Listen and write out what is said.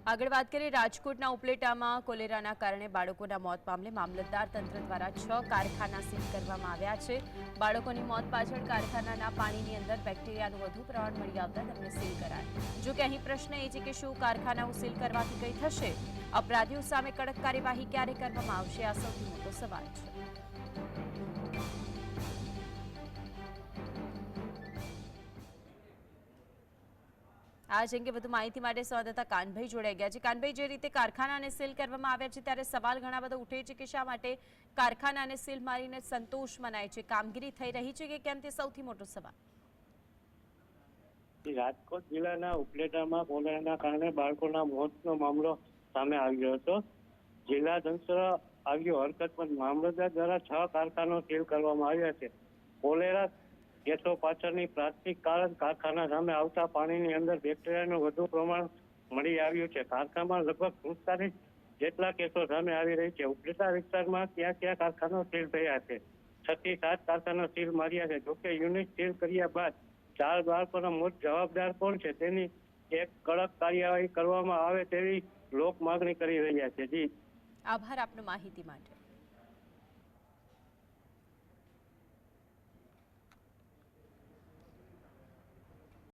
આગળ વાત કરીએ રાજકોટના ઉપલેટામાં કોલેરાના કારણે બાળકોના મોત મામલે મામલતદાર તંત્ર દ્વારા 6 કારખાના સીલ કરવામાં આવ્યા છે। બાળકોની મોત પાછળ કારખાનાના પાણીની અંદર બેક્ટેરિયાનું વધુ પ્રમાણ મળી આવતા તેમને સીલ કરાયા। જો કે અહીં પ્રશ્ન એ છે કે શું કારખાનાઓ સીલ કરવાથી કંઈ થશે? અપરાધીઓ સામે કડક કાર્યવાહી ક્યારે કરવામાં આવશે? આ સૌથી મોટો સવાલ છે। आज अंगे વધુ માહિતી માટે સંવાદદાતા કાનભાઈ જોડાઈ ગયા છે। કાનભાઈ, જે રીતે કારખાનાને સીલ કરવામાં આવ્યા છે ત્યારે સવાલ ઘણા બધા ઉઠે છે કે શા માટે કારખાનાને સીલ મારીને સંતોષ મનાય છે? કામગીરી થઈ રહી છે કે કેમ, તે સૌથી મોટો સવાલ। રાજકોટ જિલ્લાના ઉપલેટામાં કોલેરાના કારણે બાળકોના મોતનો મામલો સામે આવ્યો હતો। જિલ્લા તંત્ર આવ્યો હરકત પર મામલતદાર દ્વારા 6 કારખાના સીલ કરવામાં આવ્યા છે। કોલેરા કેસો પાછળની પ્રાથમિક કારણ કારખાના સામે આવતા પાણીની અંદર બેક્ટેરિયાનું વધુ પ્રમાણ મળી આવ્યું છે। કારખાનામાં લગભગ 45 જેટલા કેસો સામે આવી રહી છે। ઉપલેટા વિસ્તારમાં ક્યાં કારખાના સીલ થયા છે? 6 થી 7 કારખાના સીલ માર્યા છે। જોકે યુનિટ સીલ કર્યા બાદ 4 બાળકોના મોત જવાબદાર કોણ છે તેની એક કડક કાર્યવાહી કરવામાં આવે તેવી લોક માંગણી કરી રહ્યા છે। જી, આભાર આપનો માહિતી માટે।